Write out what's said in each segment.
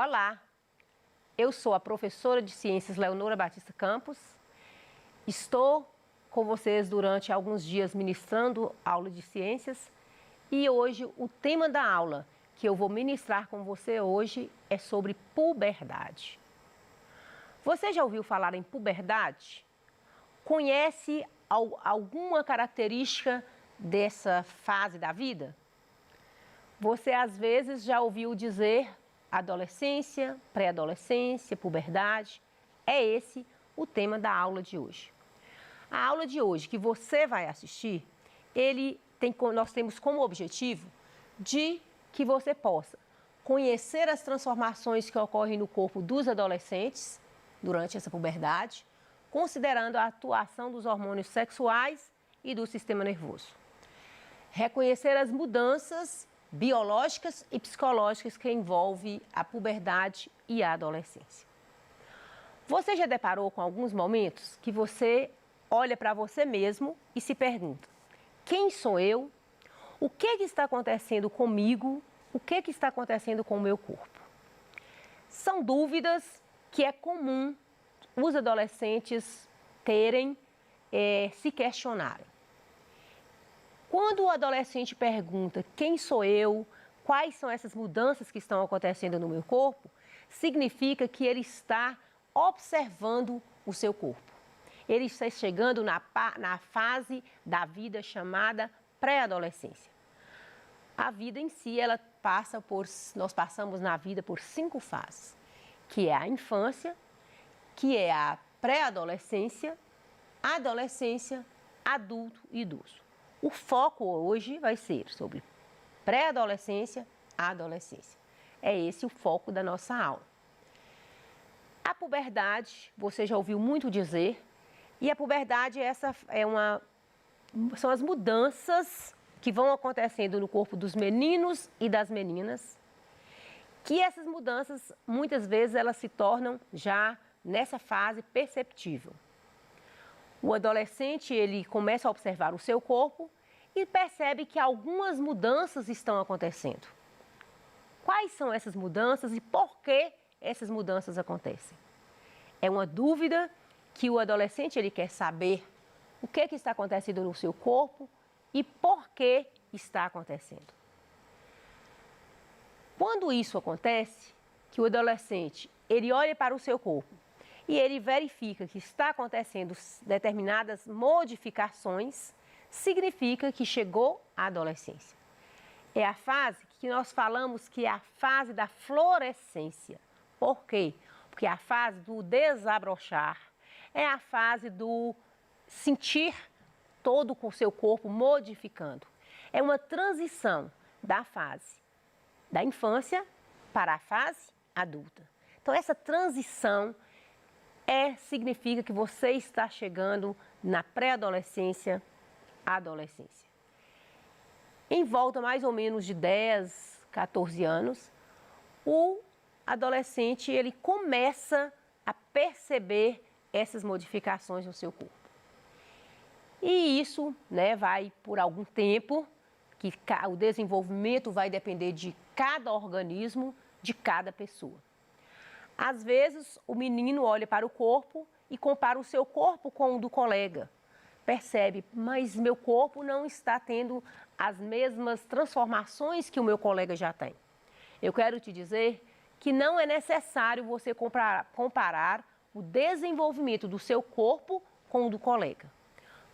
Olá, eu sou a professora de Ciências Leonora Batista Campos. Estou com vocês durante alguns dias ministrando aula de ciências e hoje o tema da aula que eu vou ministrar com você hoje é sobre puberdade. Você já ouviu falar em puberdade? Conhece alguma característica dessa fase da vida? Você às vezes já ouviu dizer adolescência, pré-adolescência, puberdade. É esse o tema da aula de hoje. A aula de hoje que você vai assistir, nós temos como objetivo de que você possa conhecer as transformações que ocorrem no corpo dos adolescentes durante essa puberdade, considerando a atuação dos hormônios sexuais e do sistema nervoso. Reconhecer as mudanças biológicas e psicológicas que envolvem a puberdade e a adolescência. Você já deparou com alguns momentos que você olha para você mesmo e se pergunta: quem sou eu? O que está acontecendo comigo? O que está acontecendo com o meu corpo? São dúvidas que é comum os adolescentes terem, se questionarem. Quando o adolescente pergunta quem sou eu, quais são essas mudanças que estão acontecendo no meu corpo, significa que ele está observando o seu corpo. Ele está chegando na fase da vida chamada pré-adolescência. A vida em si, nós passamos na vida por 5 fases, que é a infância, que é a pré-adolescência, adolescência, adulto e idoso. O foco hoje vai ser sobre pré-adolescência, adolescência. É esse o foco da nossa aula. A puberdade, você já ouviu muito dizer, e a puberdade são as mudanças que vão acontecendo no corpo dos meninos e das meninas, que essas mudanças, muitas vezes, elas se tornam já nessa fase perceptível. O adolescente, ele começa a observar o seu corpo e percebe que algumas mudanças estão acontecendo. Quais são essas mudanças e por que essas mudanças acontecem? É uma dúvida que o adolescente ele quer saber o que está acontecendo no seu corpo e por que está acontecendo. Quando isso acontece, que o adolescente ele olha para o seu corpo e ele verifica que está acontecendo determinadas modificações, significa que chegou à adolescência. É a fase que nós falamos que é a fase da florescência. Por quê? Porque é a fase do desabrochar, é a fase do sentir todo o seu corpo modificando. É uma transição da fase da infância para a fase adulta. Então, essa transição significa que você está chegando na pré-adolescência, adolescência. Em volta mais ou menos de 10, 14 anos, o adolescente ele começa a perceber essas modificações no seu corpo. E isso, vai por algum tempo, que o desenvolvimento vai depender de cada organismo, de cada pessoa. Às vezes, o menino olha para o corpo e compara o seu corpo com o do colega. Percebe, mas meu corpo não está tendo as mesmas transformações que o meu colega já tem. Eu quero te dizer que não é necessário você comparar o desenvolvimento do seu corpo com o do colega.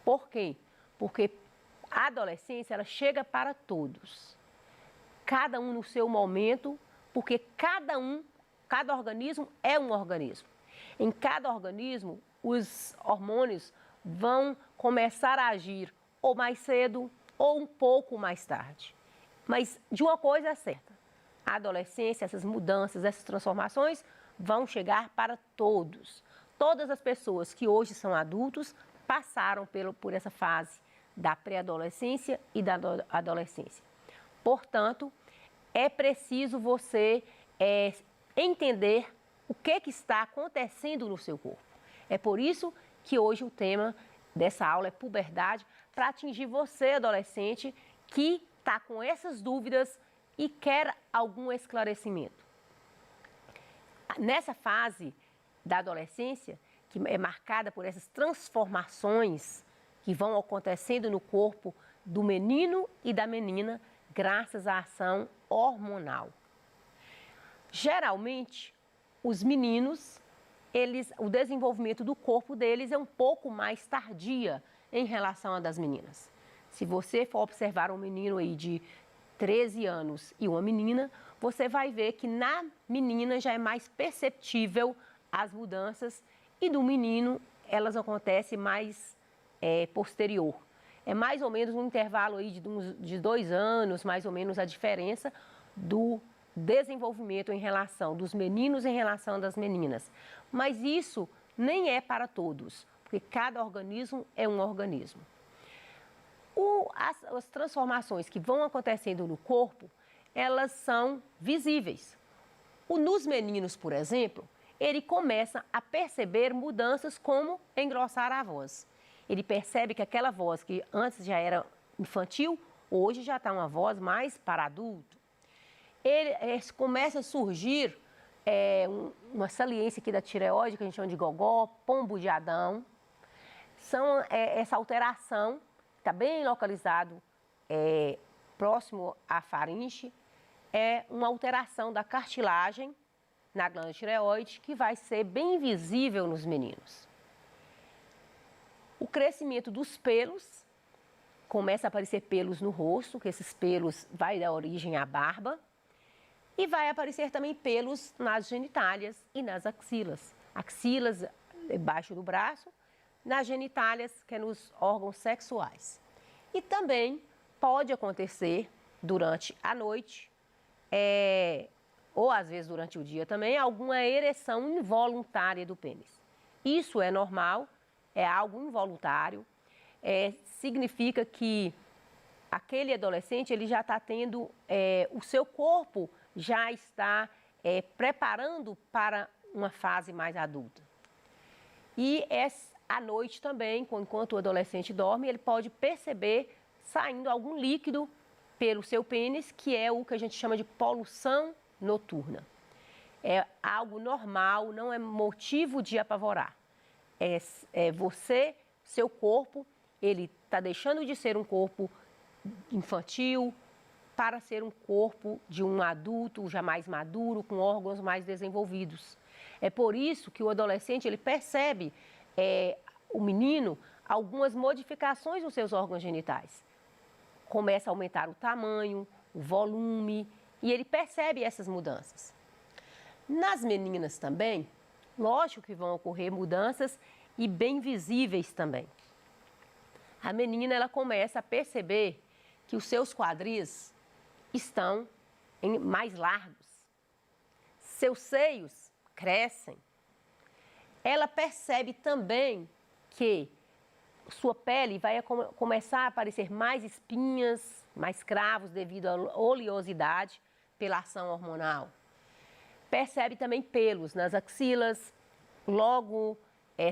Por quê? Porque a adolescência ela chega para todos. Cada um no seu momento, porque cada organismo é um organismo. Em cada organismo, os hormônios vão começar a agir ou mais cedo ou um pouco mais tarde. Mas de uma coisa é certa, a adolescência, essas mudanças, essas transformações vão chegar para todos. Todas as pessoas que hoje são adultos passaram por essa fase da pré-adolescência e da adolescência. Portanto, é preciso você entender o que está acontecendo no seu corpo. É por isso que hoje o tema dessa aula é puberdade, para atingir você, adolescente, que está com essas dúvidas e quer algum esclarecimento. Nessa fase da adolescência, que é marcada por essas transformações que vão acontecendo no corpo do menino e da menina, graças à ação hormonal. Geralmente, os meninos, o desenvolvimento do corpo deles é um pouco mais tardia em relação à das meninas. Se você for observar um menino aí de 13 anos e uma menina, você vai ver que na menina já é mais perceptível as mudanças e do menino elas acontecem mais posterior. É mais ou menos um intervalo aí de 2 anos, mais ou menos a diferença do desenvolvimento em relação dos meninos em relação das meninas. Mas isso nem é para todos, porque cada organismo é um organismo. As transformações que vão acontecendo no corpo, elas são visíveis. Nos meninos, por exemplo, ele começa a perceber mudanças como engrossar a voz. Ele percebe que aquela voz que antes já era infantil, hoje já está uma voz mais para adulto. Começa a surgir uma saliência aqui da tireoide, que a gente chama de gogó, pombo de Adão. Essa alteração está bem localizado próximo à faringe, é uma alteração da cartilagem na glândula tireoide que vai ser bem visível nos meninos. O crescimento dos pelos, começa a aparecer pelos no rosto, que esses pelos vai dar origem à barba, e vai aparecer também pelos nas genitálias e nas axilas. Axilas debaixo do braço, nas genitálias, que é nos órgãos sexuais. E também pode acontecer durante a noite, ou às vezes durante o dia também, alguma ereção involuntária do pênis. Isso é normal, é algo involuntário, significa que aquele adolescente ele já está tendo, o seu corpo já está preparando para uma fase mais adulta. E à noite também, enquanto o adolescente dorme, ele pode perceber saindo algum líquido pelo seu pênis, que é o que a gente chama de poluição noturna. É algo normal, não é motivo de apavorar. Seu corpo, ele está deixando de ser um corpo infantil para ser um corpo de um adulto já mais maduro, com órgãos mais desenvolvidos. É por isso que o adolescente ele percebe, o menino, algumas modificações nos seus órgãos genitais. Começa a aumentar o tamanho, o volume, e ele percebe essas mudanças. Nas meninas também, lógico que vão ocorrer mudanças e bem visíveis também. A menina ela começa a perceber que os seus quadris estão mais largos. Seus seios crescem. Ela percebe também que sua pele vai começar a aparecer mais espinhas, mais cravos devido à oleosidade pela ação hormonal. Percebe também pelos nas axilas, logo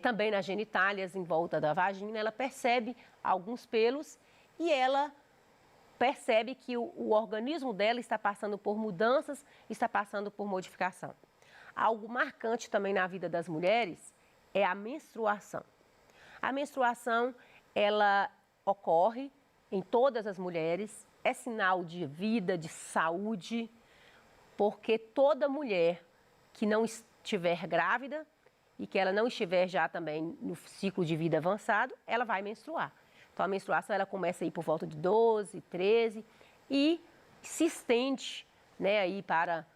também nas genitálias, em volta da vagina. Ela percebe alguns pelos e ela percebe que o organismo dela está passando por mudanças, está passando por modificação. Algo marcante também na vida das mulheres é a menstruação. A menstruação, ela ocorre em todas as mulheres, é sinal de vida, de saúde, porque toda mulher que não estiver grávida e que ela não estiver já também no ciclo de vida avançado, ela vai menstruar. Então, a menstruação ela começa aí por volta de 12, 13 e se estende, né, aí para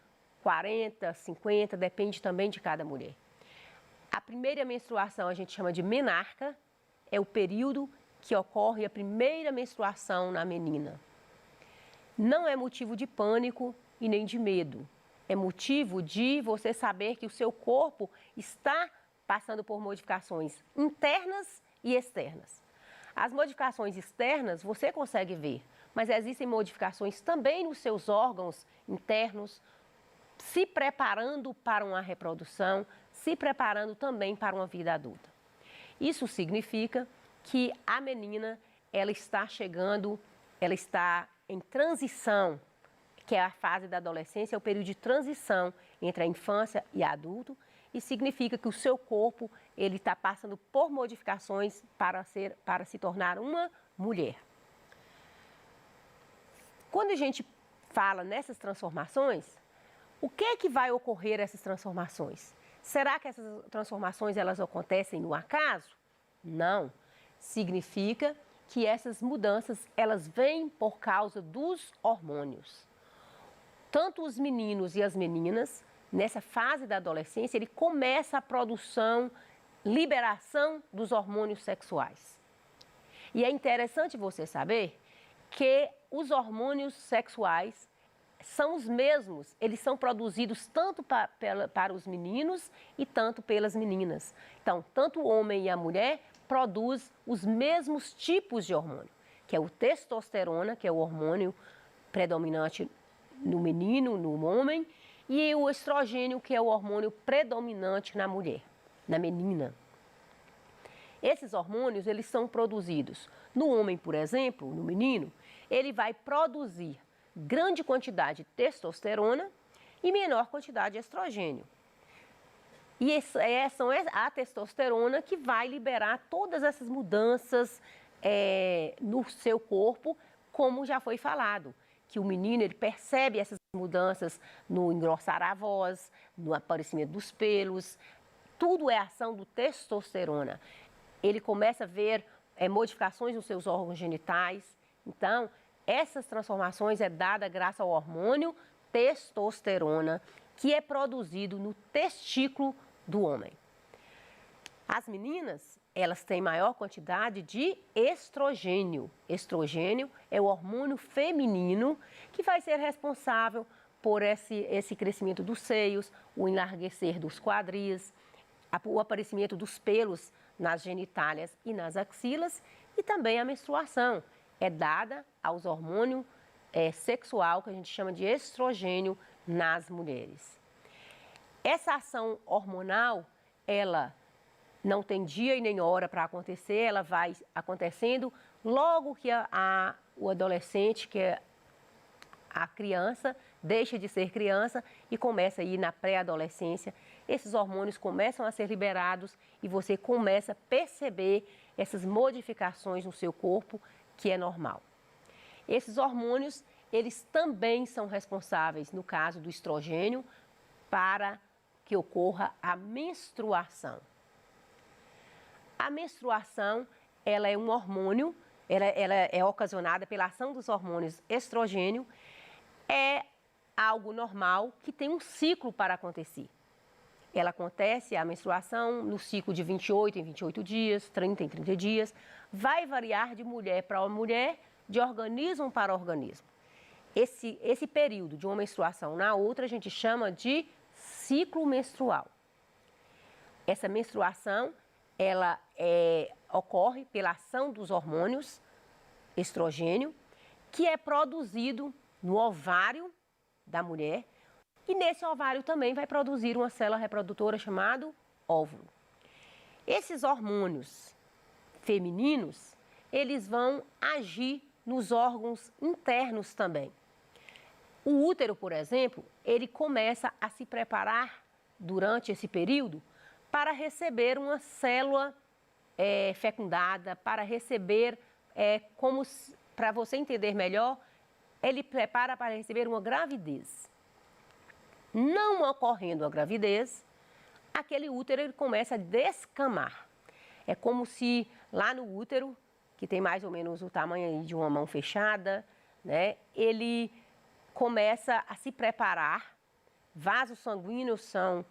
40, 50, depende também de cada mulher. A primeira menstruação a gente chama de menarca, é o período que ocorre a primeira menstruação na menina. Não é motivo de pânico e nem de medo. É motivo de você saber que o seu corpo está passando por modificações internas e externas. As modificações externas você consegue ver, mas existem modificações também nos seus órgãos internos, se preparando para uma reprodução, se preparando também para uma vida adulta. Isso significa que a menina, ela está chegando, ela está em transição, que é a fase da adolescência, é o período de transição entre a infância e adulto, e significa que o seu corpo ele está passando por modificações para se tornar uma mulher. Quando a gente fala nessas transformações, o que é que vai ocorrer essas transformações? Será que essas transformações elas acontecem no acaso? Não. Significa que essas mudanças elas vêm por causa dos hormônios. Tanto os meninos e as meninas, nessa fase da adolescência, ele começa a produção, liberação dos hormônios sexuais. E é interessante você saber que os hormônios sexuais são os mesmos, eles são produzidos tanto para os meninos e tanto pelas meninas. Então, tanto o homem e a mulher produzem os mesmos tipos de hormônio, que é o testosterona, que é o hormônio predominante no menino, no homem, e o estrogênio, que é o hormônio predominante na mulher, na menina. Esses hormônios, eles são produzidos no homem, por exemplo, no menino, ele vai produzir grande quantidade de testosterona e menor quantidade de estrogênio. E são a testosterona que vai liberar todas essas mudanças no seu corpo, como já foi falado, que o menino ele percebe essas mudanças no engrossar a voz, no aparecimento dos pelos, tudo é ação do testosterona. Ele começa a ver modificações nos seus órgãos genitais. Então, essas transformações é dada graças ao hormônio testosterona, que é produzido no testículo do homem. As meninas, elas têm maior quantidade de estrogênio. Estrogênio é o hormônio feminino que vai ser responsável por esse crescimento dos seios, o enlarguecer dos quadris, o aparecimento dos pelos nas genitálias e nas axilas, e também a menstruação é dada aos hormônios sexual, que a gente chama de estrogênio, nas mulheres. Essa ação hormonal, ela não tem dia e nem hora para acontecer, ela vai acontecendo logo que o adolescente, que é a criança, deixa de ser criança e começa a ir na pré-adolescência. Esses hormônios começam a ser liberados e você começa a perceber essas modificações no seu corpo, que é normal. Esses hormônios, eles também são responsáveis, no caso do estrogênio, para que ocorra a menstruação. A menstruação, ela é um hormônio, ela é ocasionada pela ação dos hormônios estrogênio, é algo normal que tem um ciclo para acontecer. Ela acontece, a menstruação, no ciclo de 28 em 28 dias, 30 em 30 dias, vai variar de mulher para mulher, de organismo para organismo. Esse período de uma menstruação na outra a gente chama de ciclo menstrual. Essa menstruação, ela ocorre pela ação dos hormônios estrogênio, que é produzido no ovário da mulher, e nesse ovário também vai produzir uma célula reprodutora chamada óvulo. Esses hormônios femininos, eles vão agir nos órgãos internos também. O útero, por exemplo, ele começa a se preparar durante esse período para receber uma célula fecundada, para receber, para você entender melhor, ele prepara para receber uma gravidez. Não ocorrendo a gravidez, aquele útero ele começa a descamar. É como se lá no útero, que tem mais ou menos o tamanho de uma mão fechada, né, ele começa a se preparar, vasos sanguíneos são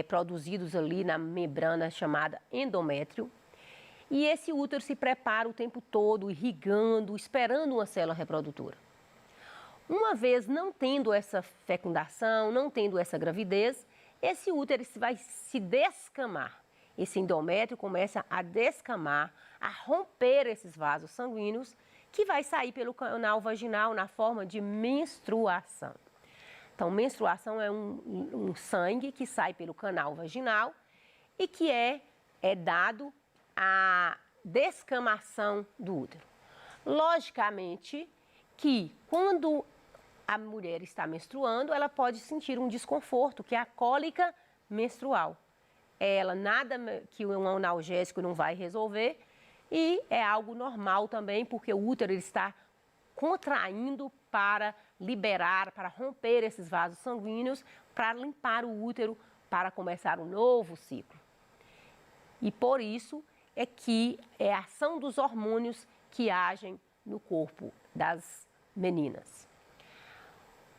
produzidos ali na membrana chamada endométrio, e esse útero se prepara o tempo todo, irrigando, esperando uma célula reprodutora. Uma vez não tendo essa fecundação, não tendo essa gravidez, esse útero vai se descamar. Esse endométrio começa a descamar, a romper esses vasos sanguíneos, que vai sair pelo canal vaginal na forma de menstruação. Então, menstruação é um sangue que sai pelo canal vaginal e que é dado a descamação do útero. Logicamente que quando a mulher está menstruando, ela pode sentir um desconforto, que é a cólica menstrual. Ela nada que um analgésico não vai resolver e é algo normal também, porque o útero ele está contraindo para liberar, para romper esses vasos sanguíneos, para limpar o útero, para começar um novo ciclo. E por isso é que é a ação dos hormônios que agem no corpo das meninas.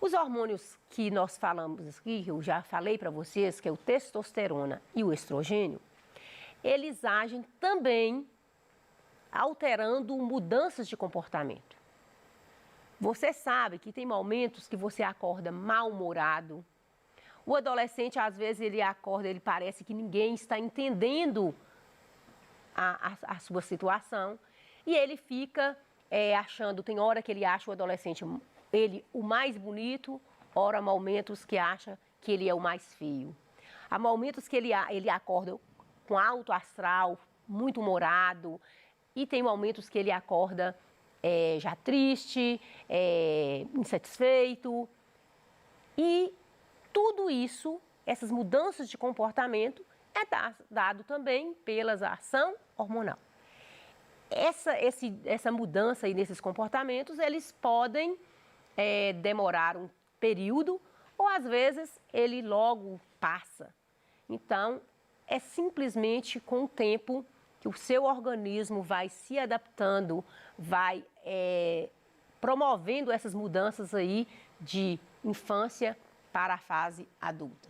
Os hormônios que nós falamos aqui, que eu já falei para vocês, que é o testosterona e o estrogênio, eles agem também alterando mudanças de comportamento. Você sabe que tem momentos que você acorda mal-humorado. O adolescente, às vezes, ele acorda, ele parece que ninguém está entendendo a sua situação e ele fica achando, tem hora que ele acha o adolescente ele o mais bonito, ora há momentos que acha que ele é o mais feio. Há momentos que ele acorda com alto astral, muito humorado, e tem momentos que ele acorda já triste, insatisfeito. E tudo isso, essas mudanças de comportamento, é dado também pela ação hormonal. Essa mudança aí nesses comportamentos, eles podem demorar um período ou às vezes ele logo passa. Então, é simplesmente com o tempo que o seu organismo vai se adaptando, vai promovendo essas mudanças aí de infância para a fase adulta.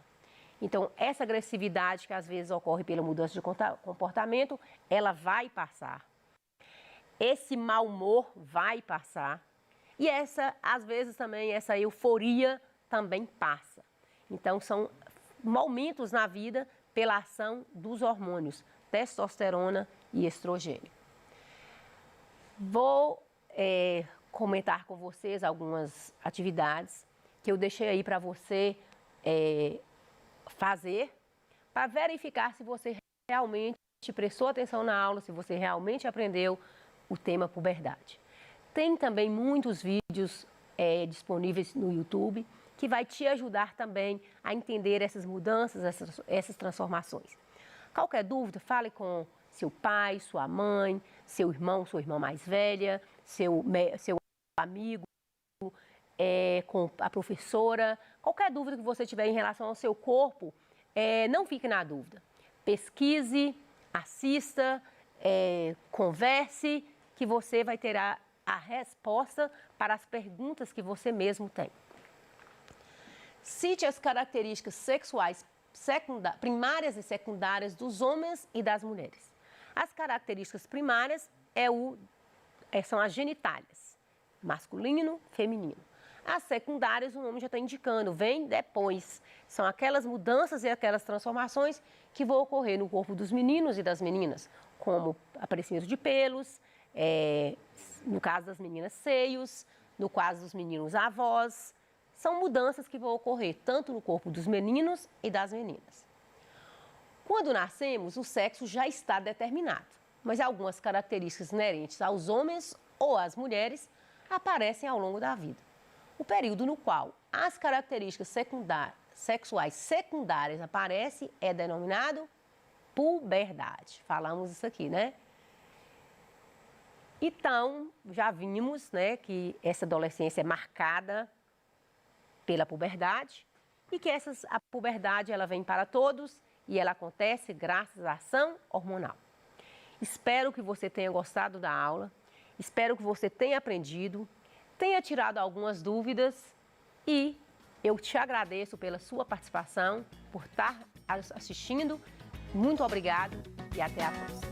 Então, essa agressividade que às vezes ocorre pela mudança de comportamento, ela vai passar. Esse mau humor vai passar. E às vezes também, essa euforia também passa. Então, são momentos na vida pela ação dos hormônios, testosterona e estrogênio. Vou comentar com vocês algumas atividades que eu deixei aí para você fazer, para verificar se você realmente prestou atenção na aula, se você realmente aprendeu o tema puberdade. Tem também muitos vídeos disponíveis no YouTube que vai te ajudar também a entender essas mudanças, essas transformações. Qualquer dúvida, fale com seu pai, sua mãe, seu irmão, sua irmã mais velha, seu amigo, com a professora. Qualquer dúvida que você tiver em relação ao seu corpo, não fique na dúvida. Pesquise, assista, converse, que você vai ter a resposta para as perguntas que você mesmo tem. Cite as características sexuais primárias e secundárias dos homens e das mulheres. As características primárias são as genitálias, masculino, feminino. As secundárias, o nome já está indicando, vem depois. São aquelas mudanças e aquelas transformações que vão ocorrer no corpo dos meninos e das meninas, como aparecimento de pelos, no caso das meninas, seios, no caso dos meninos, avós. São mudanças que vão ocorrer tanto no corpo dos meninos e das meninas. Quando nascemos, o sexo já está determinado, mas algumas características inerentes aos homens ou às mulheres aparecem ao longo da vida. O período no qual as características sexuais secundárias aparecem é denominado puberdade. Falamos isso aqui, né? Então, já vimos, né, que essa adolescência é marcada pela puberdade e que a puberdade ela vem para todos e ela acontece graças à ação hormonal. Espero que você tenha gostado da aula, espero que você tenha aprendido, tenha tirado algumas dúvidas e eu te agradeço pela sua participação, por estar assistindo. Muito obrigado e até a próxima.